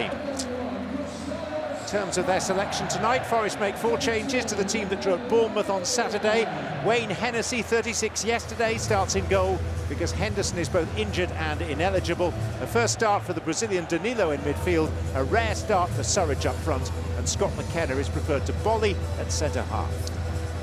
In terms of their selection tonight, Forest make 4 changes to the team that drew at Bournemouth on Saturday. Wayne Hennessy, 36 yesterday, starts in goal because Henderson is both injured and ineligible. A first start for the Brazilian Danilo in midfield, a rare start for Surridge up front, and Scott McKenna is preferred to Bolly at centre-half.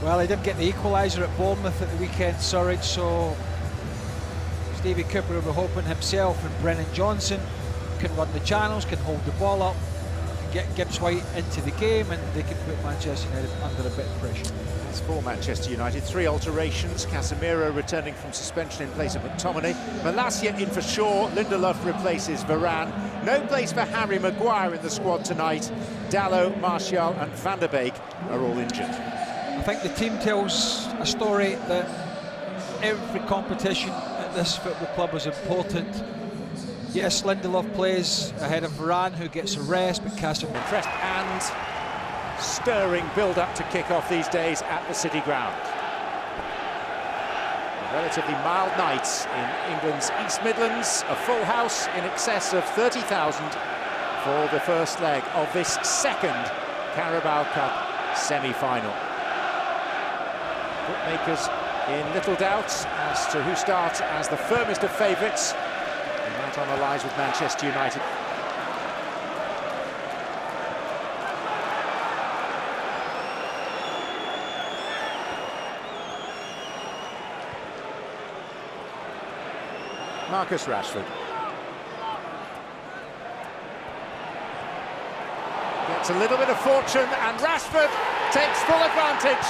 Well, he didn't get the equaliser at Bournemouth at the weekend, Surridge, so Stevie Cooper will be hoping himself and Brennan Johnson can run the channels, can hold the ball up, get Gibbs White into the game, and they can put Manchester United under a bit of pressure. As for Manchester United, 3 alterations. Casemiro returning from suspension in place of McTominay. Malacia in for Shaw. Lindelof replaces Varane. No place for Harry Maguire in the squad tonight. Dalot, Martial and Van der Beek are all injured. I think the team tells a story that every competition at this football club is important. Yes, Lindelof plays ahead of Varane, who gets a rest, but Casemiro... Interest and stirring build-up to kick off these days at the City Ground. A relatively mild night in England's East Midlands, a full house in excess of 30,000 for the first leg of this second Carabao Cup semi-final. Bookmakers in little doubt as to who starts as the firmest of favourites. And that on allies with Manchester United. Marcus Rashford gets a little bit of fortune, and Rashford takes full advantage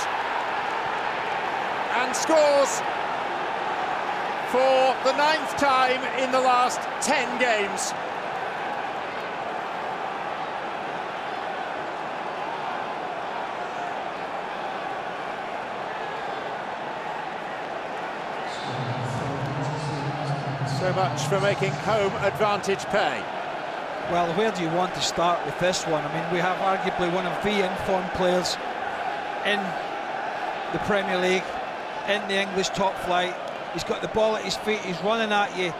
and scores for the 9th time in the last 10 games. So much for making home advantage pay. Well, where do you want to start with this one? I mean, we have arguably one of the informed players in the Premier League, in the English top flight. He's got the ball at his feet, he's running at you.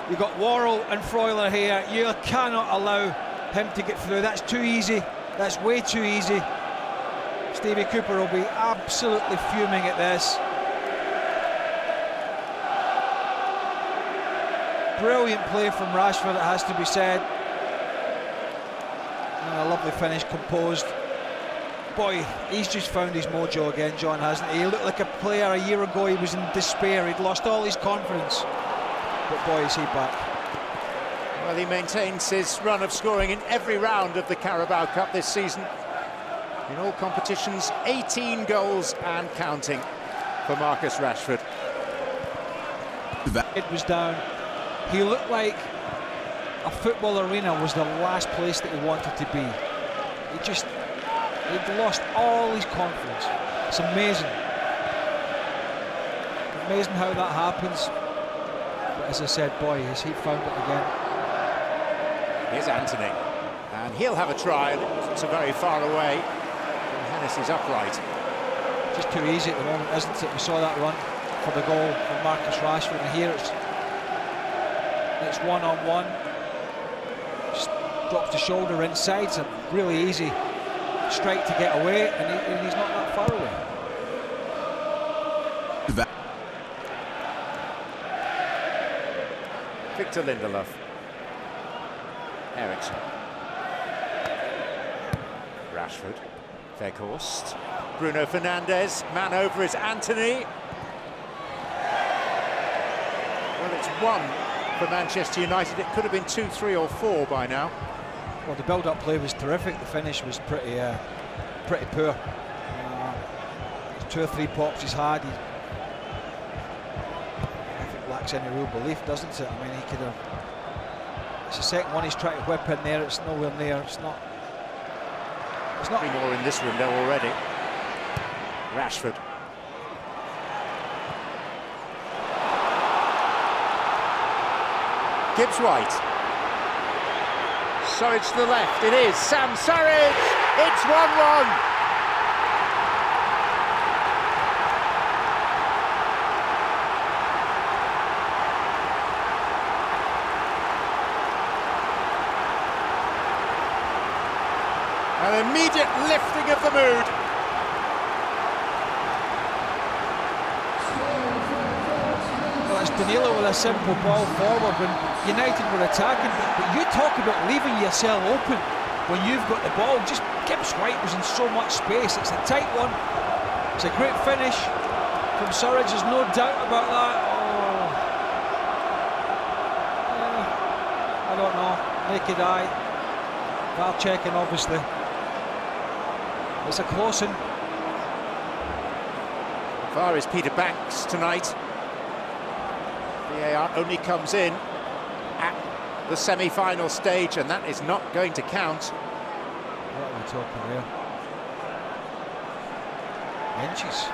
You've got Worrell and Freuler here. You cannot allow him to get through. That's too easy. That's way too easy. Stevie Cooper will be absolutely fuming at this. Brilliant play from Rashford, it has to be said. And a lovely finish, composed. Boy, he's just found his mojo again, John, hasn't he? He looked like a player a year ago, he was in despair, he'd lost all his confidence. But boy, is he back. Well, he maintains his run of scoring in every round of the Carabao Cup this season. In all competitions, 18 goals and counting for Marcus Rashford. It was down. He looked like a football arena was the last place that he wanted to be. He'd lost all his confidence. It's amazing. Amazing how that happens. But as I said, boy, has he found it again. Here's Anthony, and he'll have a try, and it's so very far away from Hennessy's upright. Just too easy at the moment, isn't it? We saw that run for the goal from Marcus Rashford, and here it's one-on-one. Just drops the shoulder inside. It's a really easy strike to get away, and he's not that far away. Victor Lindelof. Eriksson. Rashford. Weghorst. Bruno Fernandes. Man over is Anthony. Well, it's 1 for Manchester United. It could have been 2, 3 or 4 by now. Well, the build-up play was terrific. The finish was pretty poor. 2 or 3 pops he's had. I think lacks any real belief, doesn't it? I mean, he could have. It's the second one he's trying to whip in there. It's nowhere near. It's not. Three more in this window already. Rashford. Gibbs White. Surridge to the left. It is Sam Surridge. It's 1-1. An immediate lifting of the mood. Well, it's Danilo with a simple ball forward when United were attacking, but you talk about leaving yourself open when you've got the ball. Just Gibbs White was in so much space. It's a tight one. It's a great finish from Surridge, there's no doubt about that. Oh. Yeah, I don't know, naked eye. VAR checking, obviously. It's a close one. VAR is Peter Banks tonight. VAR only comes in at the semi-final stage, and that is not going to count. What are we talking here? Inches.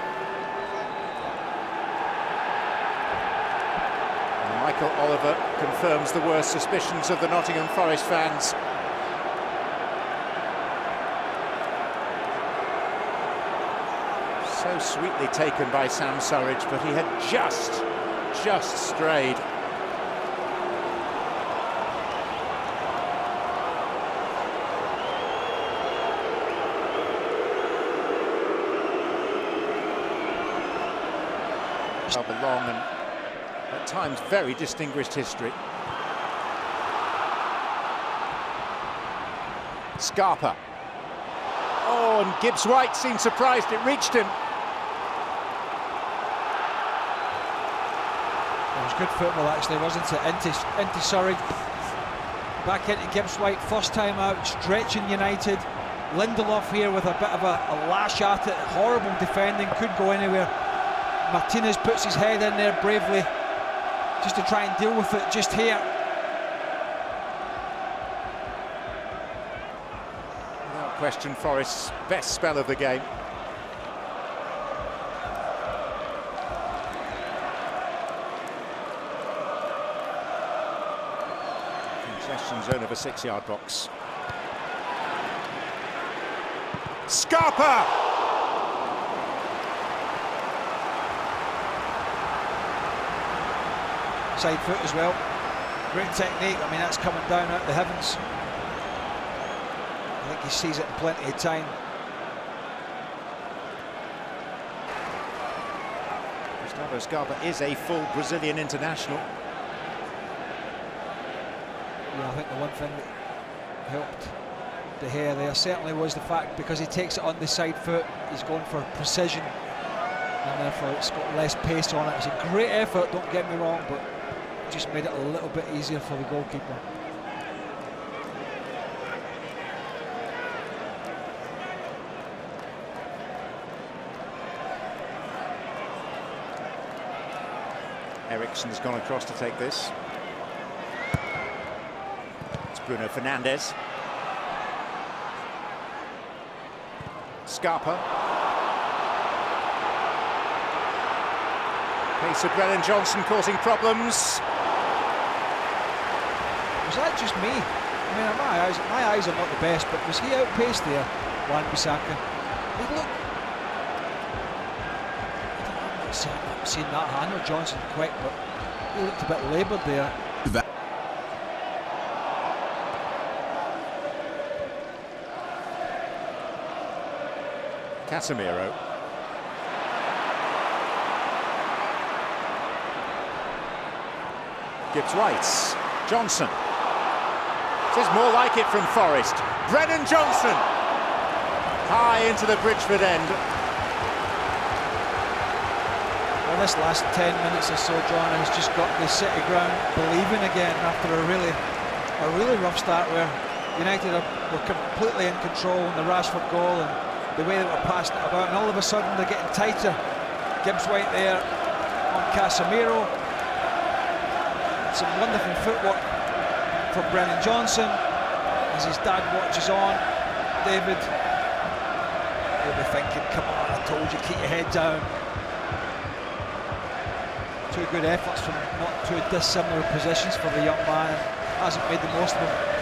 And Michael Oliver confirms the worst suspicions of the Nottingham Forest fans. So sweetly taken by Sam Surridge, but he had just strayed. A long and at times very distinguished history. Scarpa. Oh, and Gibbs White seemed surprised it reached him. It was good football actually, wasn't it? Into Surridge, back into Gibbs White, first time out, stretching United. Lindelof here with a bit of a lash at it, horrible defending, could go anywhere. Martinez puts his head in there bravely, just to try and deal with it just here. Without question, Forest's best spell of the game. Congestion zone of a 6-yard box. Scarpa! Side foot as well, great technique. I mean, that's coming down out the heavens. I think he sees it in plenty of time. Gustavo Scarpa is a full Brazilian international. Yeah, I think the one thing that helped De Gea there certainly was the fact, because he takes it on the side foot, he's going for precision, and therefore it's got less pace on it. It's a great effort, don't get me wrong, but just made it a little bit easier for the goalkeeper. Eriksen's gone across to take this. It's Bruno Fernandes. Scarpa. Pace of Brennan Johnson causing problems. Was that just me? I mean, my eyes are not the best, but was he outpaced there, Wan-Bissaka? He looked... I'm not seeing that. I know Johnson quick, but he looked a bit laboured there. Casemiro. Gibbs White. Johnson. This is more like it from Forest. Brennan Johnson. High into the Bridgeford end. Well, this last 10 minutes or so, John, has just got the City ground believing again after a really rough start where United were completely in control in the Rashford goal and the way they were passing it about, and all of a sudden they're getting tighter. Gibbs White there on Casemiro. Some wonderful footwork from Brennan Johnson as his dad watches on. David, he'll be thinking, come on, I told you, keep your head down. Two good efforts from not too dissimilar positions for the young man, and hasn't made the most of them.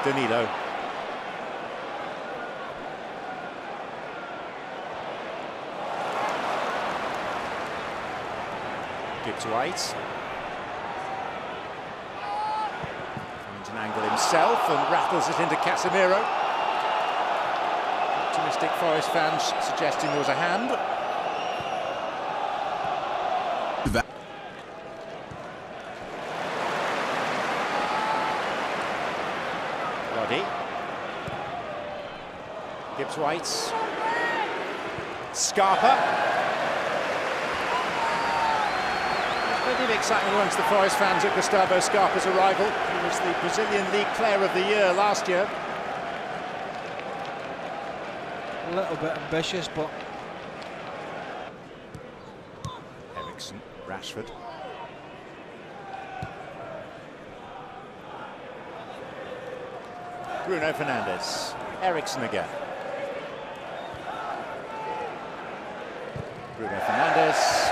Danilo. Gibbs White. Finds an an angle himself and rattles it into Casemiro. Optimistic Forest fans suggesting there was a hand. Roddy. Gibbs-White. Scarpa. Plenty of excitement amongst the Forest fans at Gustavo Scarpa's arrival. He was the Brazilian League Player of the Year last year. A little bit ambitious, but... Ericsson, Rashford. Bruno Fernandes. Ericsson again. Bruno Fernandes.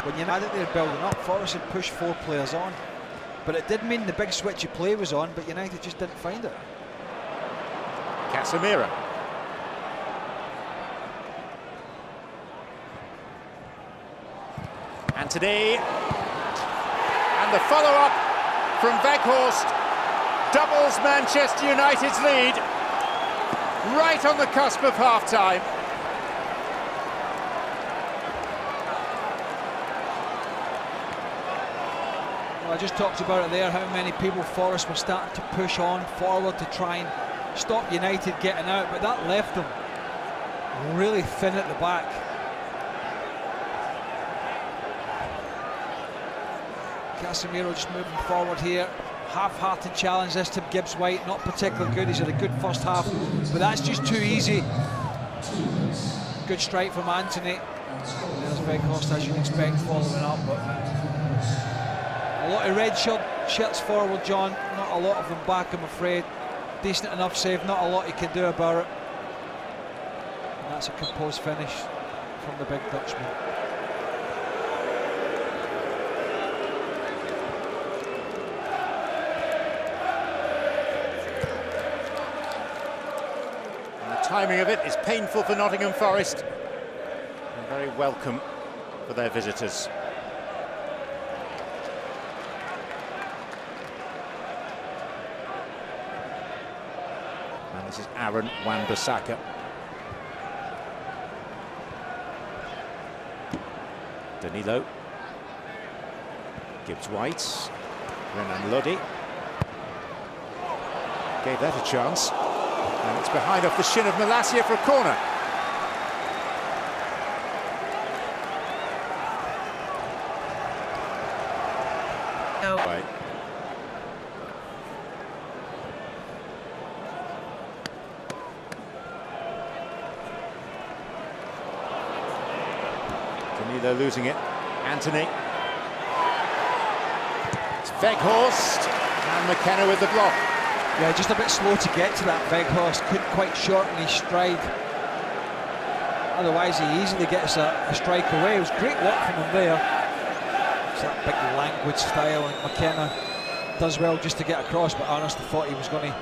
When United were building up, Forest had pushed 4 players on, but it did mean the big switch of play was on, but United just didn't find it. Casemiro. Antony. And the follow-up from Weghorst doubles Manchester United's lead right on the cusp of half-time. Well, I just talked about it there, how many people Forest were starting to push on forward to try and stop United getting out, but that left them really thin at the back. Casemiro just moving forward here. Half-hearted challenge this to Gibbs-White, not particularly good. He's had a good first half, but that's just too easy. Good strike from Antony. There's Weghorst, as you'd expect, following up. But a lot of red shirts forward, John. Not a lot of them back, I'm afraid. Decent enough save, not a lot you can do about it. And that's a composed finish from the big Dutchman. Timing of it is painful for Nottingham Forest and very welcome for their visitors. And this is Aaron Wan-Bissaka. Danilo. Gibbs-White. Renan Lodi. Gave that a chance. And it's behind off the shin of Malacia for a corner. No. Right. Danilo losing it. Antony. It's Weghorst. And McKenna with the block. Yeah, just a bit slow to get to that. Weghorst couldn't quite shorten his stride. Otherwise, he easily gets a strike away. It was great work from him there. It's that big languid style, and McKenna does well just to get across, but honestly thought he was going to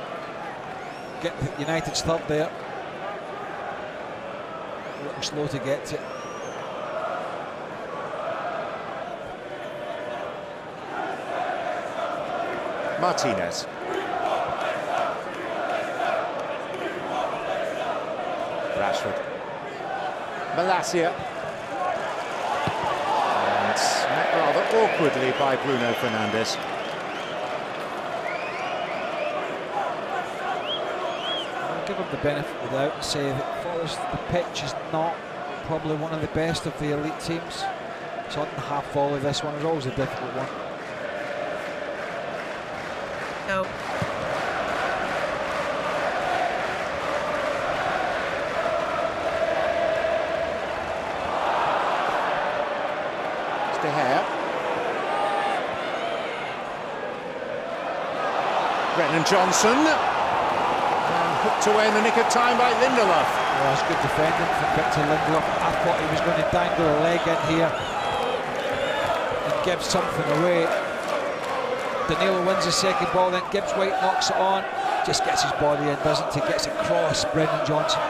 get United's third there. A little slow to get to. Martinez. Rashford. Malacia. And met rather awkwardly by Bruno Fernandes. I'll give him the benefit of the doubt and say that Forest, the pitch is not probably one of the best of the elite teams. It's on the half volley, this one is always a difficult one. No. De Gea. Brennan Johnson. And hooked away in the nick of time by Lindelof. Well, that's good defending from Victor Lindelof. I thought he was going to dangle a leg in here and give something away. Danilo wins the second ball, then Gibbs-White knocks it on. Just gets his body in, doesn't he? Gets it across Brennan Johnson.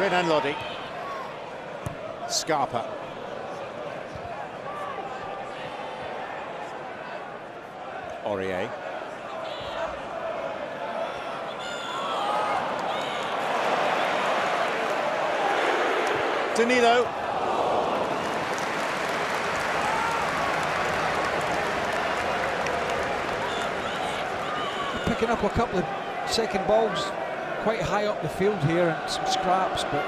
Renan Lodi. Scarpa. Aurier. Danilo. Picking up a couple of second balls quite high up the field here and some scraps, but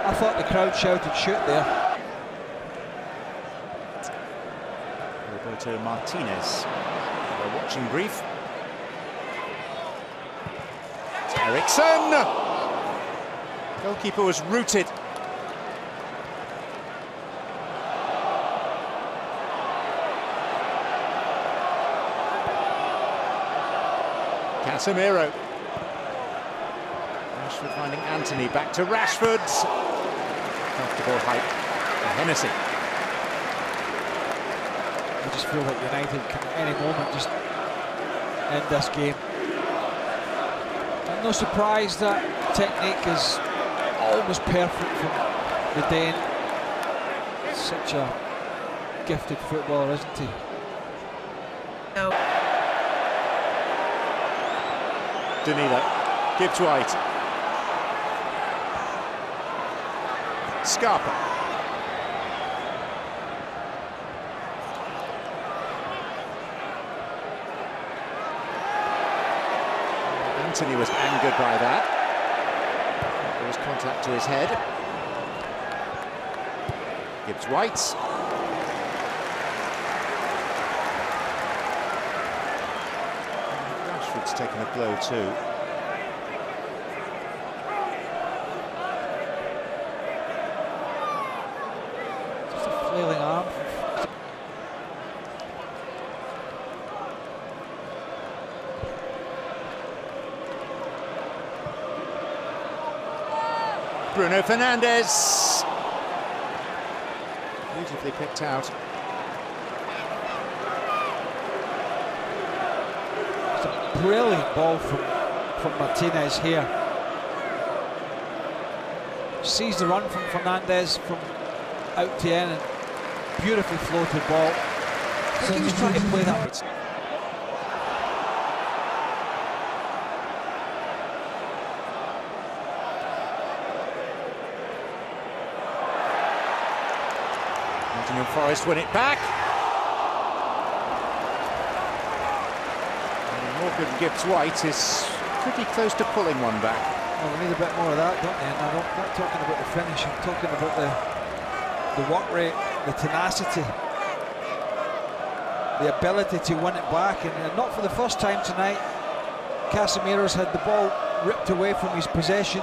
I thought the crowd shouted shoot there. Roberto Martinez. A watching brief. Eriksson! Goalkeeper was rooted. Casemiro. Rashford finding Anthony, back to Rashford. Comfortable height for Hennessy. I just feel like United can at any moment just end this game. And no surprise that technique is almost perfect from the Dane. Such a gifted footballer, isn't he? No. Danilo. Gibbs White. Scarpa. Anthony was angered by that. There was contact to his head. Gibbs White. Rashford's taken a blow too. Just a flailing arm. Bruno Fernandes. Beautifully picked out. It's a brilliant ball from Martinez here. Sees the run from Fernandes from out to in and beautifully floated ball. I think he was trying to play that. Nottingham Forest win it back. And Morgan Gibbs White is pretty close to pulling one back. Well, we need a bit more of that, don't we? And I'm not talking about the finish, I'm talking about the work rate, the tenacity, the ability to win it back. And not for the first time tonight, Casemiro's had the ball ripped away from his possession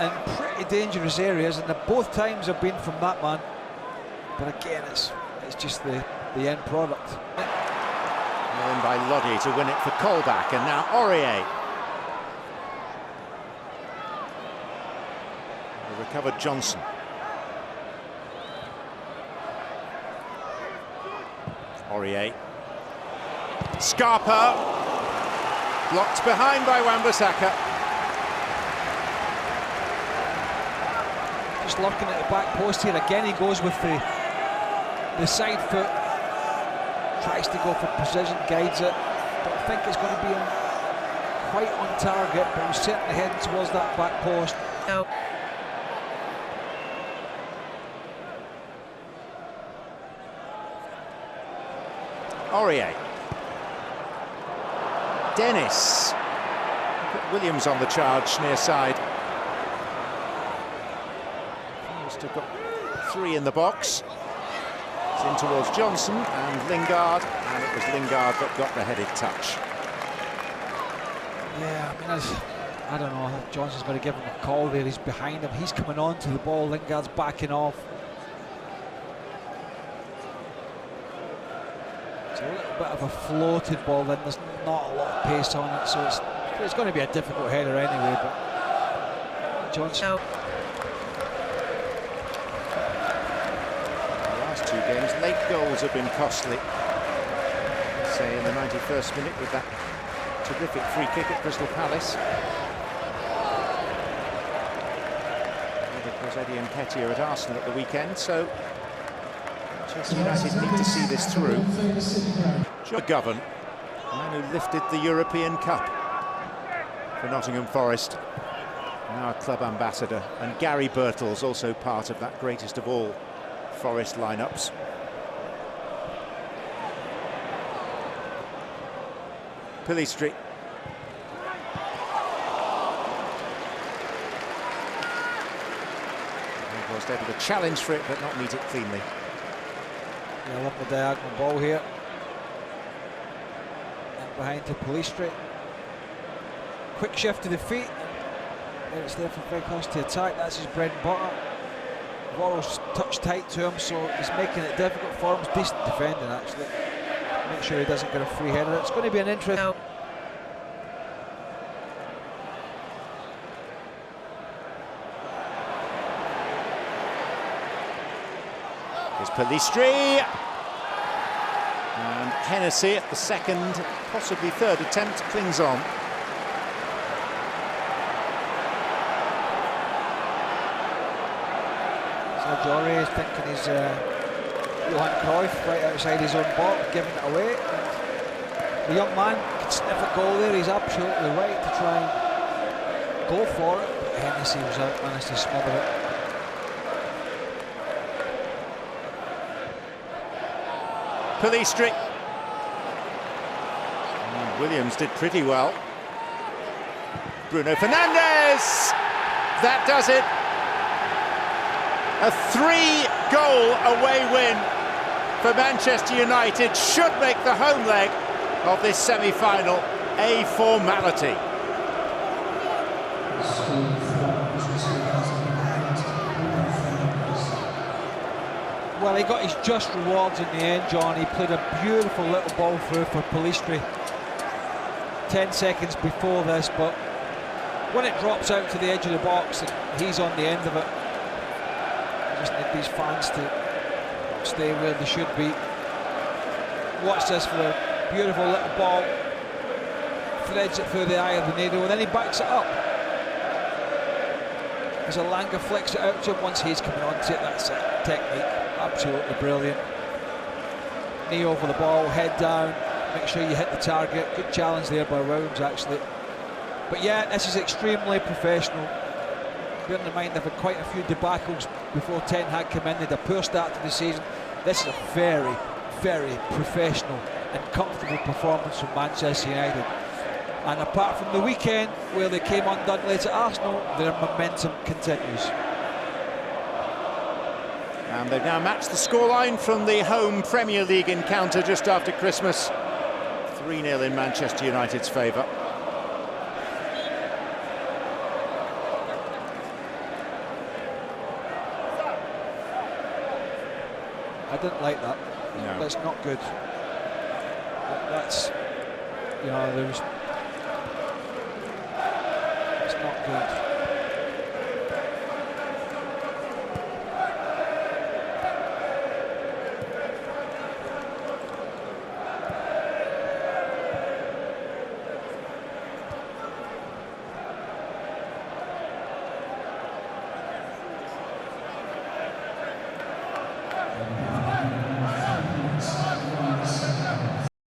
in pretty dangerous areas, and both times have been from that man. But again, it's just the end product. Won by Lodi to win it for Colback, and now Aurier. The recovered Johnson. Aurier. Scarpa. Blocked behind by Wan-Bissaka. Just looking at the back post here again, he goes with the side foot, tries to go for precision, guides it. Don't think it's going to be quite on target, but he's certainly heading towards that back post. No. Aurier. Dennis. Williams on the charge near side. Must have got 3 in the box. It's in towards Johnson and Lingard, and it was Lingard that got the headed touch. Yeah, I mean, I don't know, Johnson's going to give him a call there, he's behind him, he's coming on to the ball, Lingard's backing off. It's a little bit of a floated ball then, there's not a lot of pace on it, so it's going to be a difficult header anyway, but Johnson... No. Two games, late goals have been costly. Say in the 91st minute with that terrific free kick at Crystal Palace. was Eddie Nketiah at Arsenal at the weekend, so Manchester United need to see this through. John McGovern, the man who lifted the European Cup for Nottingham Forest, now a club ambassador, and Gary Birtles, also part of that greatest of all Forest lineups. Pillistri. He was able to challenge for it but not meet it cleanly. Yeah, love the diagonal ball here. And behind to Pillistri. Quick shift to the feet. There it's there for Vegas to attack. That's his bread and butter. Worrell's touch tight to him, so he's making it difficult for him. It's decent defending, actually. Make sure he doesn't get a free header. It's going to be an interesting. No. Here's Pillistri. And Hennessy at the second, possibly third attempt, clings on. Sergio Aurier is thinking he's Johan Cruyff right outside his own box, giving it away. And the young man can sniff a goal there. He's absolutely right to try and go for it, but Hennessy was out, managed to smother it. Pillistri. Williams did pretty well. Bruno Fernandes! That does it. A 3-goal away win for Manchester United should make the home leg of this semi-final a formality. Well, he got his just rewards in the end, John. He played a beautiful little ball through for Pillistri 10 seconds before this, but when it drops out to the edge of the box and he's on the end of it, I just need these fans to stay where they should be. Watch this for a beautiful little ball, threads it through the eye of the needle, and then he backs it up. As Elanga flicks it out to him once he's coming on to it. That's it, technique, absolutely brilliant. Knee over the ball, head down, make sure you hit the target. Good challenge there by Rounds, actually. But yeah, this is extremely professional. Bearing in mind they've had quite a few debacles before Ten Hag came in. They had a poor start to the season. This is a very, very professional and comfortable performance from Manchester United. And apart from the weekend where they came undone late at Arsenal, their momentum continues. And they've now matched the scoreline from the home Premier League encounter just after Christmas. 3-0 in Manchester United's favour. I didn't like that. No. That's not good. That's, you know, it's not good.